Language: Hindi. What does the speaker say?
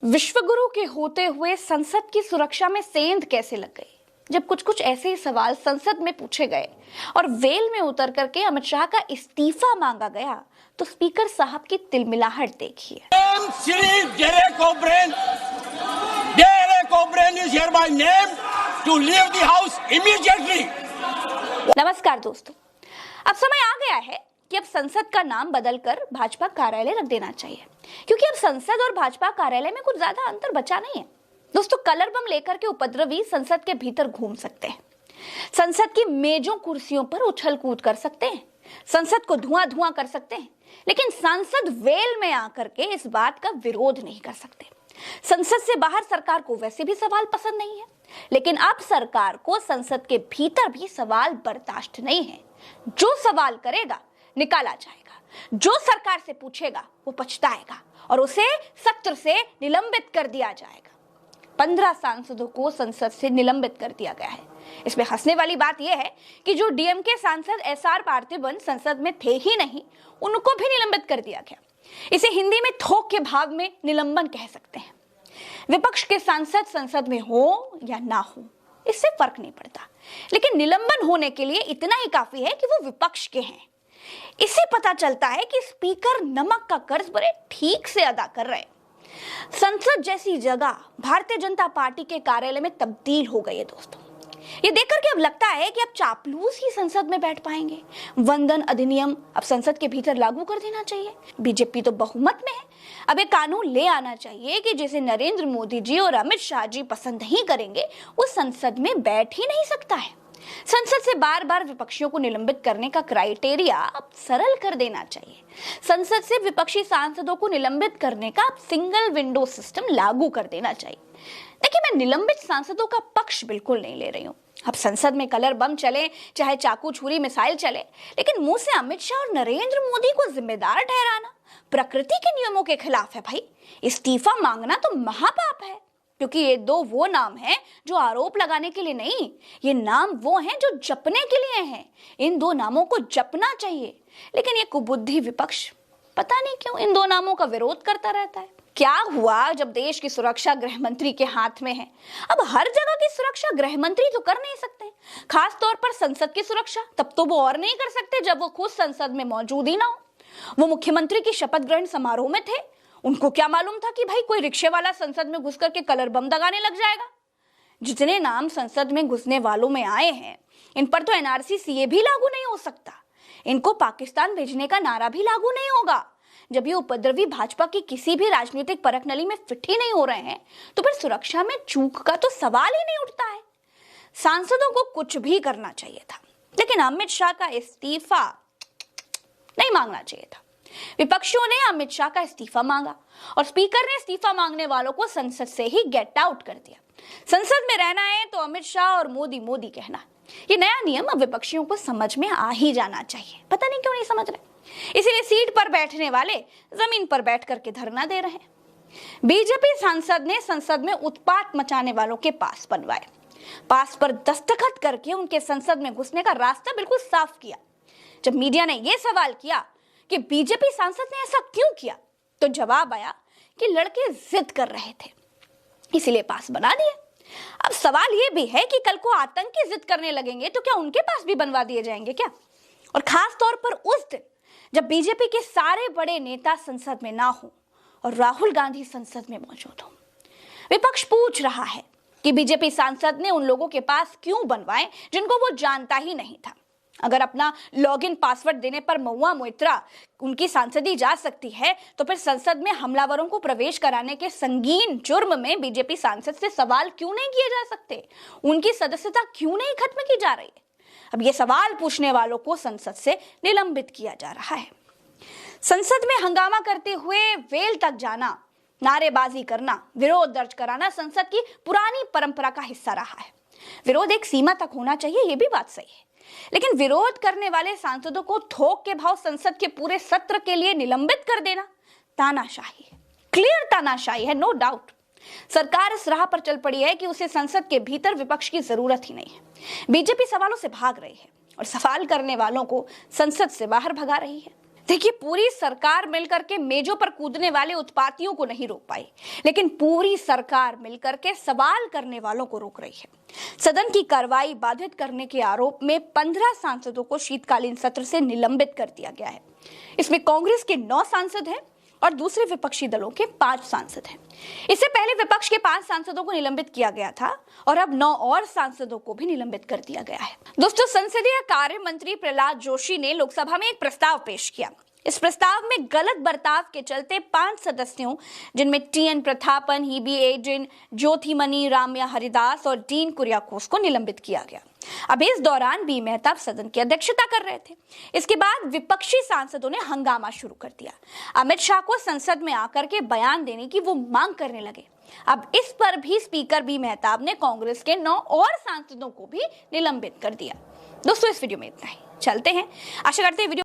विश्वगुरु के होते हुए संसद की सुरक्षा में सेंध कैसे लग गई? जब कुछ कुछ ऐसे ही सवाल संसद में पूछे गए और वेल में उतर करके अमित शाह का इस्तीफा मांगा गया तो स्पीकर साहब की तिलमिलाहट देखिए। Shri Derek O'Brien is hereby named to leave the house immediately. नमस्कार दोस्तों, अब समय आ गया है कि अब संसद का नाम बदलकर भाजपा कार्यालय रख देना चाहिए, क्योंकि अब संसद और भाजपा कार्यालय में कुछ ज्यादा अंतर बचा नहीं है। दोस्तों, कलर बम लेकर के उपद्रवी संसद के भीतर घूम सकते हैं, संसद की मेजों कुर्सियों पर उछल कूद कर सकते हैं, संसद को धुआं धुआं कर सकते हैं, लेकिन संसद वेल में आकर के इस बात का विरोध नहीं कर सकते। संसद से बाहर सरकार को वैसे भी सवाल पसंद नहीं है, लेकिन अब सरकार को संसद के भीतर भी सवाल बर्दाश्त नहीं है। जो सवाल करेगा निकाला जाएगा, जो सरकार से पूछेगा वो पछताएगा और उसे सत्र से निलंबित कर दिया जाएगा। 15 सांसदों को संसद से निलंबित कर दिया गया है। इसमें हंसने वाली बात यह है कि जो डीएमके सांसद एसआर पार्थिबन संसद में थे ही नहीं, उनको भी निलंबित कर दिया गया। इसे हिंदी में थोक के भाव में निलंबन कह सकते हैं। विपक्ष के सांसद संसद में हो या ना हो, इससे फर्क नहीं पड़ता, लेकिन निलंबन होने के लिए इतना ही काफी है कि वो विपक्ष के हैं। इससे पता चलता है कि स्पीकर नमक का कर्ज बड़े ठीक से अदा कर रहे हैं। संसद जैसी जगह भारतीय जनता पार्टी के कार्यालय में तब्दील हो गई है। दोस्तों, ये देखकर के अब लगता है कि अब चापलूस ही संसद में बैठ पाएंगे। वंदन अधिनियम अब संसद के भीतर लागू कर देना चाहिए। बीजेपी तो बहुमत में है, अब एक कानून ले आना चाहिए कि जिसे नरेंद्र मोदी जी और अमित शाह जी पसंद नहीं करेंगे वो संसद में बैठ ही नहीं सकता है। संसद से बार बार विपक्षियों को निलंबित करने का क्राइटेरिया अब सरल कर देना चाहिए। संसद से विपक्षी सांसदों को निलंबित करने का अब सिंगल विंडो सिस्टम लागू कर देना चाहिए। देखिए, मैं निलंबित सांसदों का पक्ष बिल्कुल नहीं ले रही हूँ। अब संसद में कलर बम चले, चाहे चाकू छुरी मिसाइल चले, लेकिन मुंह से अमित शाह और नरेंद्र मोदी को जिम्मेदार ठहराना प्रकृति के नियमों के खिलाफ है। भाई, इस्तीफा मांगना तो महापाप है, क्योंकि ये दो वो नाम हैं जो आरोप लगाने के लिए नहीं, ये नाम वो हैं जो जपने के लिए हैं। इन दो नामों को जपना चाहिए, लेकिन ये कुबुद्धि विपक्ष पता नहीं क्यों इन दो नामों का विरोध करता रहता है। क्या हुआ जब देश की सुरक्षा गृह मंत्री के हाथ में है? अब हर जगह की सुरक्षा गृह मंत्री तो कर नहीं सकते, खास तौर पर संसद की सुरक्षा तब तो वो और नहीं कर सकते जब वो खुद संसद में मौजूद ही ना हो। वो मुख्यमंत्री की शपथ ग्रहण समारोह में थे, उनको क्या मालूम था कि भाई कोई रिक्शे वाला संसद में घुस करके कलर बम दगाने लग जाएगा। जितने नाम संसद में घुसने वालों में आए हैं, इन पर तो एनआरसी सीए भी लागू नहीं हो सकता, इनको पाकिस्तान भेजने का नारा भी लागू नहीं होगा। जब ये उपद्रवी भाजपा की किसी भी राजनीतिक परख नली में फिट ही नहीं हो रहे हैं, तो फिर सुरक्षा में चूक का तो सवाल ही नहीं उठता है। सांसदों को कुछ भी करना चाहिए था, लेकिन अमित शाह का इस्तीफा नहीं मांगना चाहिए था। विपक्षियों ने अमित शाह का इस्तीफा मांगा और स्पीकर ने इस्तीफा मांगने वालों को संसद से ही गेट आउट कर दिया। संसद में रहना है तो अमित शाह और मोदी मोदी कहना। ये नया नियम अब विपक्षियों को समझ में आ ही जाना चाहिए, पता नहीं क्यों नहीं समझ रहे। इसीलिए सीट पर बैठने वाले जमीन पर बैठ करके धरना दे रहे हैं। बीजेपी सांसद ने संसद में उत्पात मचाने वालों के पास बनवाए, पास पर दस्तखत करके उनके संसद में घुसने का रास्ता बिल्कुल साफ किया। जब मीडिया ने यह सवाल किया कि बीजेपी सांसद ने ऐसा क्यों किया, तो जवाब आया कि लड़के जिद कर रहे थे, इसीलिए पास बना दिए। अब सवाल यह भी है कि कल को आतंकी जिद करने लगेंगे तो क्या उनके पास भी बनवा दिए जाएंगे क्या? और खास तौर पर उस दिन जब बीजेपी के सारे बड़े नेता संसद में ना हो और राहुल गांधी संसद में मौजूद हो। विपक्ष पूछ रहा है कि बीजेपी सांसद ने उन लोगों के पास क्यों बनवाए जिनको वो जानता ही नहीं था। अगर अपना लॉगिन पासवर्ड देने पर महुआ मोइत्रा उनकी सांसदी जा सकती है, तो फिर संसद में हमलावरों को प्रवेश कराने के संगीन जुर्म में बीजेपी सांसद से सवाल क्यों नहीं किए जा सकते? उनकी सदस्यता क्यों नहीं खत्म की जा रही है? अब ये सवाल पूछने वालों को संसद से निलंबित किया जा रहा है। संसद में हंगामा करते हुए वेल तक जाना, नारेबाजी करना, विरोध दर्ज कराना संसद की पुरानी परंपरा का हिस्सा रहा है। विरोध एक सीमा तक होना चाहिए, ये भी बात सही है, लेकिन विरोध करने वाले सांसदों को थोक के भाव संसद के पूरे सत्र के लिए निलंबित कर देना तानाशाही है, क्लियर तानाशाही है, नो डाउट। सरकार इस राह पर चल पड़ी है कि उसे संसद के भीतर विपक्ष की जरूरत ही नहीं है। बीजेपी सवालों से भाग रही है और सवाल करने वालों को संसद से बाहर भगा रही है। देखिए, पूरी सरकार मिलकर के मेजों पर कूदने वाले उत्पातियों को नहीं रोक पाई, लेकिन पूरी सरकार मिलकर के सवाल करने वालों को रोक रही है। सदन की कार्रवाई बाधित करने के आरोप में 15 सांसदों को शीतकालीन सत्र से निलंबित कर दिया गया है। इसमें कांग्रेस के 9 सांसद हैं और दूसरे विपक्षी दलों के 5 सांसद हैं। इससे पहले विपक्ष के 5 सांसदों को निलंबित किया गया था और अब 9 और सांसदों को भी निलंबित कर दिया गया है। दोस्तों, संसदीय कार्य मंत्री प्रहलाद जोशी ने लोकसभा में एक प्रस्ताव पेश किया। इस प्रस्ताव में गलत बर्ताव के चलते 5 सदस्यों, जिनमें टीएन प्रतापन, हीबी एडन, ज्योतिमणि राम्या हरिदास और डीन कुरियाकोस को निलंबित किया गया। अब इस दौरान बी मेहता सदन की अध्यक्षता कर रहे थे। इसके बाद विपक्षी सांसदों ने हंगामा शुरू कर दिया। अमित शाह को संसद में आकर के बयान देने की वो मांग करने लगे। अब इस पर भी स्पीकर बी मेहताब ने कांग्रेस के 9 और सांसदों को भी निलंबित कर दिया। दोस्तों, इस वीडियो में इतना ही। चलते हैं, आशा करते हैं वीडियो